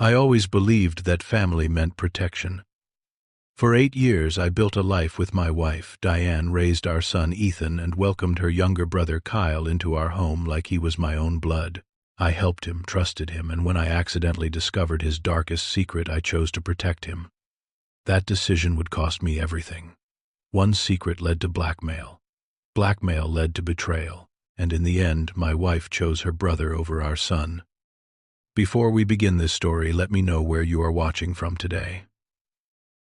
I always believed that family meant protection. For 8 years I built a life with my wife, Diane, raised our son Ethan, and welcomed her younger brother Kyle into our home like he was my own blood. I helped him, trusted him, and when I accidentally discovered his darkest secret, I chose to protect him. That decision would cost me everything. One secret led to blackmail. Blackmail led to betrayal, and in the end, my wife chose her brother over our son. Before we begin this story, let me know where you are watching from today.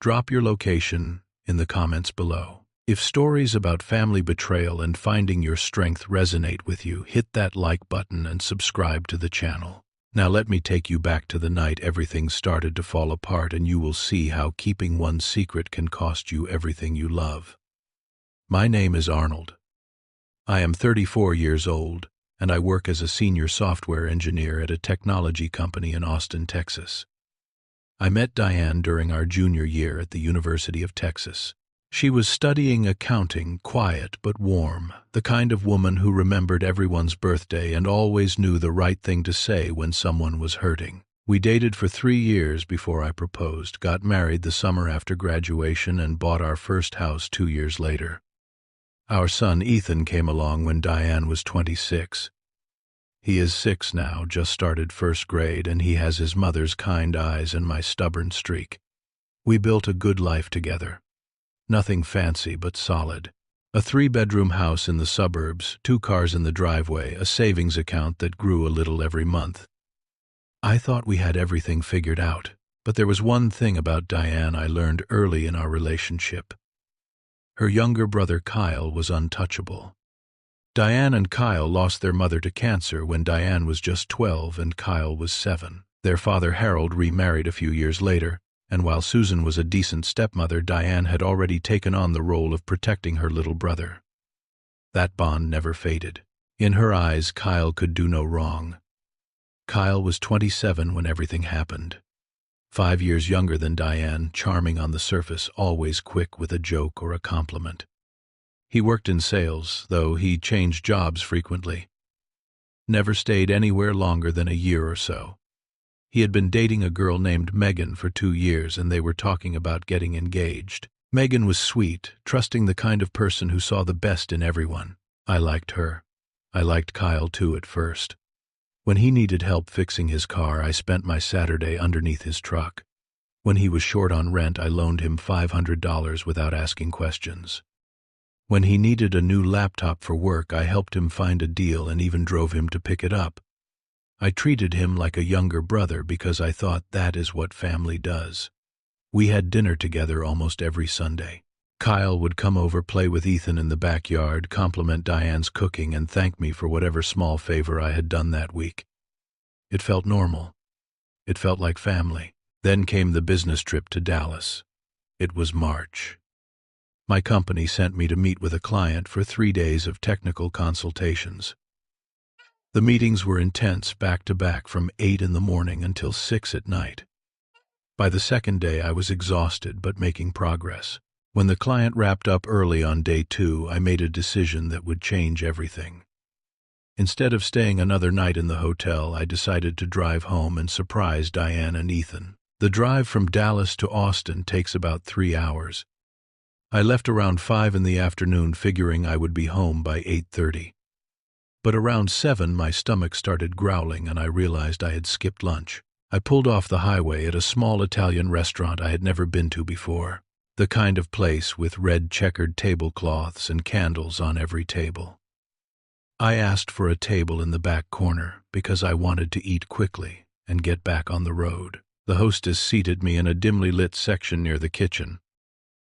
Drop your location in the comments below. If stories about family betrayal and finding your strength resonate with you, hit that like button and subscribe to the channel. Now let me take you back to the night everything started to fall apart, and you will see how keeping one secret can cost you everything you love. My name is Arnold. I am 34 years old, and I work as a senior software engineer at a technology company in Austin, Texas. I met Diane during our junior year at the University of Texas. She was studying accounting, quiet but warm, the kind of woman who remembered everyone's birthday and always knew the right thing to say when someone was hurting. We dated for 3 years before I proposed, got married the summer after graduation, and bought our first house 2 years later. Our son Ethan came along when Diane was 26. He is 6 now, just started first grade, and he has his mother's kind eyes and my stubborn streak. We built a good life together. Nothing fancy but solid. A 3-bedroom house in the suburbs, 2 cars in the driveway, a savings account that grew a little every month. I thought we had everything figured out, but there was one thing about Diane I learned early in our relationship. Her younger brother Kyle was untouchable. Diane and Kyle lost their mother to cancer when Diane was just 12 and Kyle was 7. Their father Harold remarried a few years later, and while Susan was a decent stepmother, Diane had already taken on the role of protecting her little brother. That bond never faded. In her eyes, Kyle could do no wrong. Kyle was 27 when everything happened. 5 years younger than Diane, charming on the surface, always quick with a joke or a compliment. He worked in sales, though he changed jobs frequently. Never stayed anywhere longer than a year or so. He had been dating a girl named Megan for 2 years, and they were talking about getting engaged. Megan was sweet, trusting, the kind of person who saw the best in everyone. I liked her. I liked Kyle too at first. When he needed help fixing his car, I spent my Saturday underneath his truck. When he was short on rent, I loaned him $500 without asking questions. When he needed a new laptop for work, I helped him find a deal and even drove him to pick it up. I treated him like a younger brother because I thought that is what family does. We had dinner together almost every Sunday. Kyle would come over, play with Ethan in the backyard, compliment Diane's cooking, and thank me for whatever small favor I had done that week. It felt normal. It felt like family. Then came the business trip to Dallas. It was March. My company sent me to meet with a client for 3 days of technical consultations. The meetings were intense, back-to-back, from 8 in the morning until 6 at night. By the second day, I was exhausted but making progress. When the client wrapped up early on day 2, I made a decision that would change everything. Instead of staying another night in the hotel, I decided to drive home and surprise Diane and Ethan. The drive from Dallas to Austin takes about 3 hours. I left around 5 in the afternoon, figuring I would be home by 8:30. But around 7, my stomach started growling and I realized I had skipped lunch. I pulled off the highway at a small Italian restaurant I had never been to before. The kind of place with red checkered tablecloths and candles on every table. I asked for a table in the back corner because I wanted to eat quickly and get back on the road. The hostess seated me in a dimly lit section near the kitchen.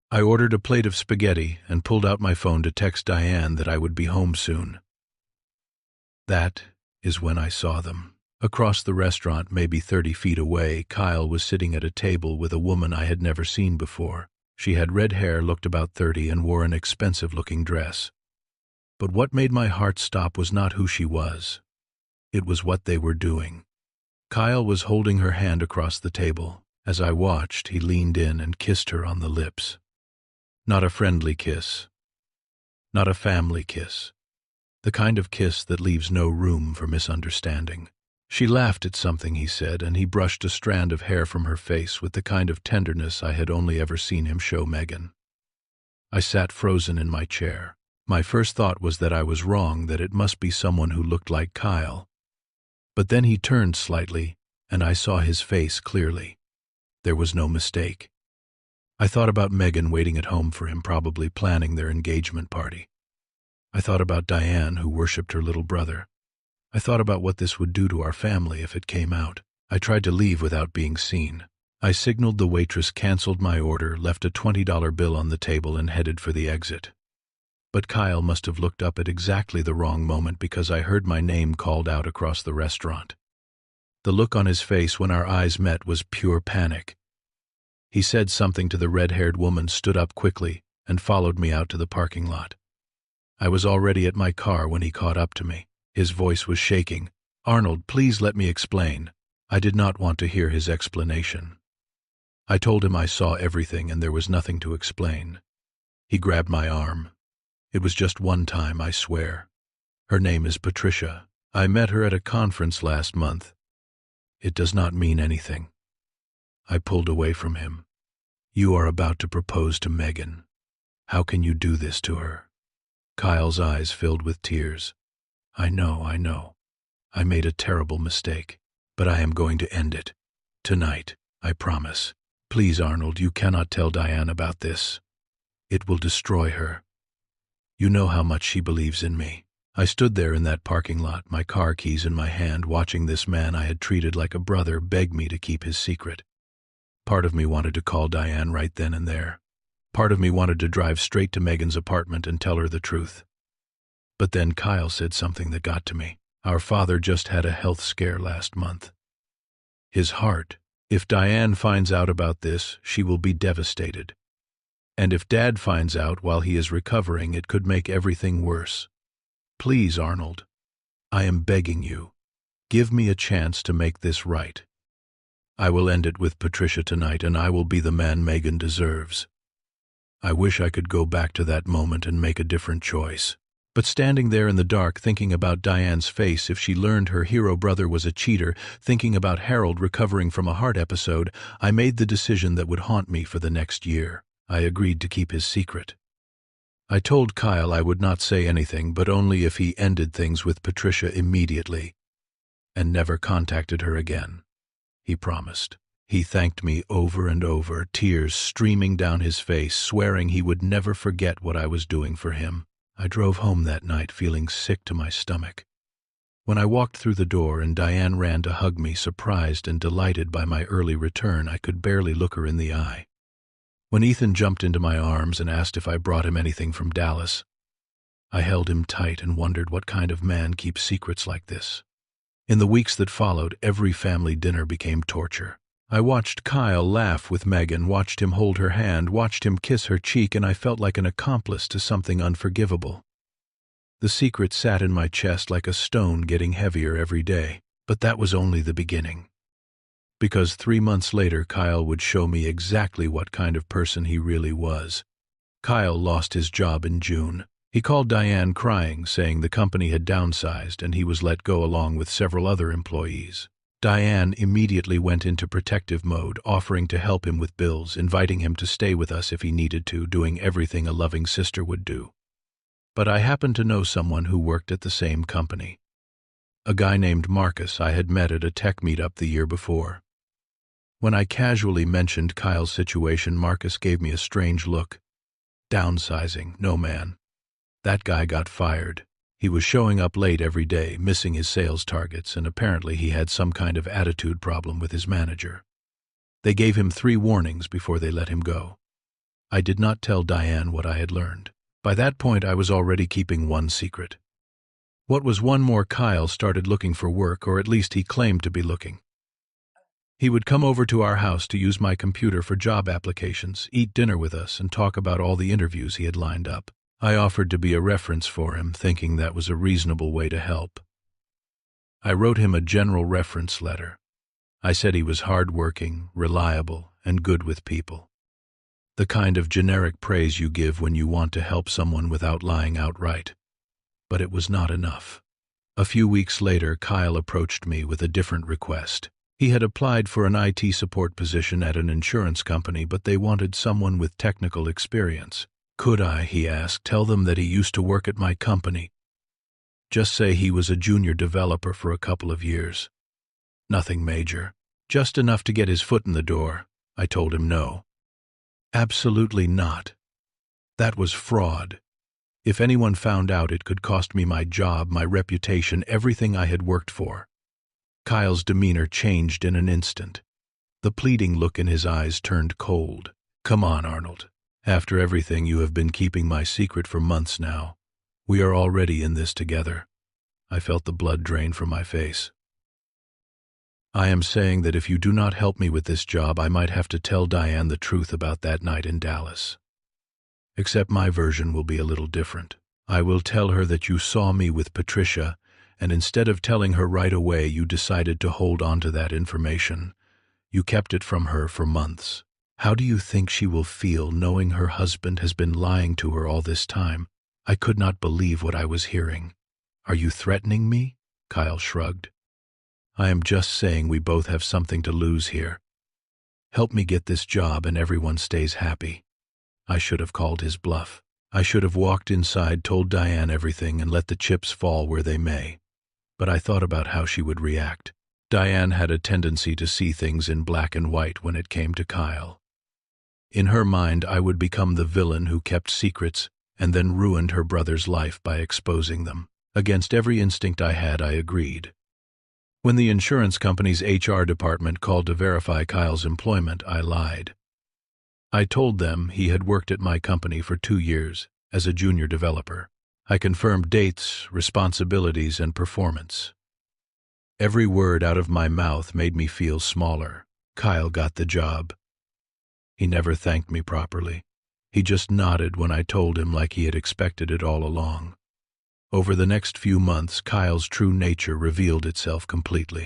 I ordered a plate of spaghetti and pulled out my phone to text Diane that I would be home soon. That is when I saw them. Across the restaurant, maybe 30 feet away, Kyle was sitting at a table with a woman I had never seen before. She had red hair, looked about 30, and wore an expensive-looking dress. But what made my heart stop was not who she was. It was what they were doing. Kyle was holding her hand across the table. As I watched, he leaned in and kissed her on the lips. Not a friendly kiss. Not a family kiss. The kind of kiss that leaves no room for misunderstanding. She laughed at something he said, and he brushed a strand of hair from her face with the kind of tenderness I had only ever seen him show Megan. I sat frozen in my chair. My first thought was that I was wrong, that it must be someone who looked like Kyle. But then he turned slightly, and I saw his face clearly. There was no mistake. I thought about Megan waiting at home for him, probably planning their engagement party. I thought about Diane, who worshipped her little brother. I thought about what this would do to our family if it came out. I tried to leave without being seen. I signaled the waitress, canceled my order, left a $20 bill on the table, and headed for the exit. But Kyle must have looked up at exactly the wrong moment, because I heard my name called out across the restaurant. The look on his face when our eyes met was pure panic. He said something to the red-haired woman, stood up quickly, and followed me out to the parking lot. I was already at my car when he caught up to me. His voice was shaking. "Arnold, please let me explain." I did not want to hear his explanation. I told him I saw everything and there was nothing to explain. He grabbed my arm. "It was just one time, I swear. Her name is Patricia. I met her at a conference last month. It does not mean anything." I pulled away from him. "You are about to propose to Megan. How can you do this to her?" Kyle's eyes filled with tears. I know. I made a terrible mistake, but I am going to end it. Tonight, I promise. Please, Arnold, you cannot tell Diane about this. It will destroy her. You know how much she believes in me." I stood there in that parking lot, my car keys in my hand, watching this man I had treated like a brother beg me to keep his secret. Part of me wanted to call Diane right then and there. Part of me wanted to drive straight to Megan's apartment and tell her the truth. But then Kyle said something that got to me. "Our father just had a health scare last month. His heart. If Diane finds out about this, she will be devastated. And if Dad finds out while he is recovering, it could make everything worse. Please, Arnold, I am begging you. Give me a chance to make this right. I will end it with Patricia tonight, and I will be the man Megan deserves." I wish I could go back to that moment and make a different choice. But standing there in the dark, thinking about Diane's face if she learned her hero brother was a cheater, thinking about Harold recovering from a heart episode, I made the decision that would haunt me for the next year. I agreed to keep his secret. I told Kyle I would not say anything, but only if he ended things with Patricia immediately, and never contacted her again. He promised. He thanked me over and over, tears streaming down his face, swearing he would never forget what I was doing for him. I drove home that night feeling sick to my stomach. When I walked through the door and Diane ran to hug me, surprised and delighted by my early return, I could barely look her in the eye. When Ethan jumped into my arms and asked if I brought him anything from Dallas, I held him tight and wondered what kind of man keeps secrets like this. In the weeks that followed, every family dinner became torture. I watched Kyle laugh with Megan, watched him hold her hand, watched him kiss her cheek, and I felt like an accomplice to something unforgivable. The secret sat in my chest like a stone, getting heavier every day. But that was only the beginning. Because 3 months later, Kyle would show me exactly what kind of person he really was. Kyle lost his job in June. He called Diane crying, saying the company had downsized and he was let go along with several other employees. Diane immediately went into protective mode, offering to help him with bills, inviting him to stay with us if he needed to, doing everything a loving sister would do. But I happened to know someone who worked at the same company. A guy named Marcus I had met at a tech meetup the year before. When I casually mentioned Kyle's situation, Marcus gave me a strange look. "Downsizing? No, man. That guy got fired. He was showing up late every day, missing his sales targets, and apparently he had some kind of attitude problem with his manager. They gave him 3 warnings before they let him go." I did not tell Diane what I had learned. By that point, I was already keeping one secret. What was one more, Kyle started looking for work, or at least he claimed to be looking. He would come over to our house to use my computer for job applications, eat dinner with us, and talk about all the interviews he had lined up. I offered to be a reference for him, thinking that was a reasonable way to help. I wrote him a general reference letter. I said he was hard-working, reliable, and good with people. The kind of generic praise you give when you want to help someone without lying outright. But it was not enough. A few weeks later, Kyle approached me with a different request. He had applied for an IT support position at an insurance company, but they wanted someone with technical experience. Could I, he asked, tell them that he used to work at my company? Just say he was a junior developer for a couple of years. Nothing major. Just enough to get his foot in the door. I told him no. Absolutely not. That was fraud. If anyone found out, it could cost me my job, my reputation, everything I had worked for. Kyle's demeanor changed in an instant. The pleading look in his eyes turned cold. Come on, Arnold. After everything, you have been keeping my secret for months now. We are already in this together. I felt the blood drain from my face. I am saying that if you do not help me with this job, I might have to tell Diane the truth about that night in Dallas. Except my version will be a little different. I will tell her that you saw me with Patricia, and instead of telling her right away, you decided to hold on to that information. You kept it from her for months. How do you think she will feel knowing her husband has been lying to her all this time? I could not believe what I was hearing. Are you threatening me? Kyle shrugged. I am just saying we both have something to lose here. Help me get this job and everyone stays happy. I should have called his bluff. I should have walked inside, told Diane everything, and let the chips fall where they may. But I thought about how she would react. Diane had a tendency to see things in black and white when it came to Kyle. In her mind, I would become the villain who kept secrets and then ruined her brother's life by exposing them. Against every instinct I had, I agreed. When the insurance company's HR department called to verify Kyle's employment, I lied. I told them he had worked at my company for 2 years as a junior developer. I confirmed dates, responsibilities, and performance. Every word out of my mouth made me feel smaller. Kyle got the job. He never thanked me properly. He just nodded when I told him like he had expected it all along. Over the next few months, Kyle's true nature revealed itself completely.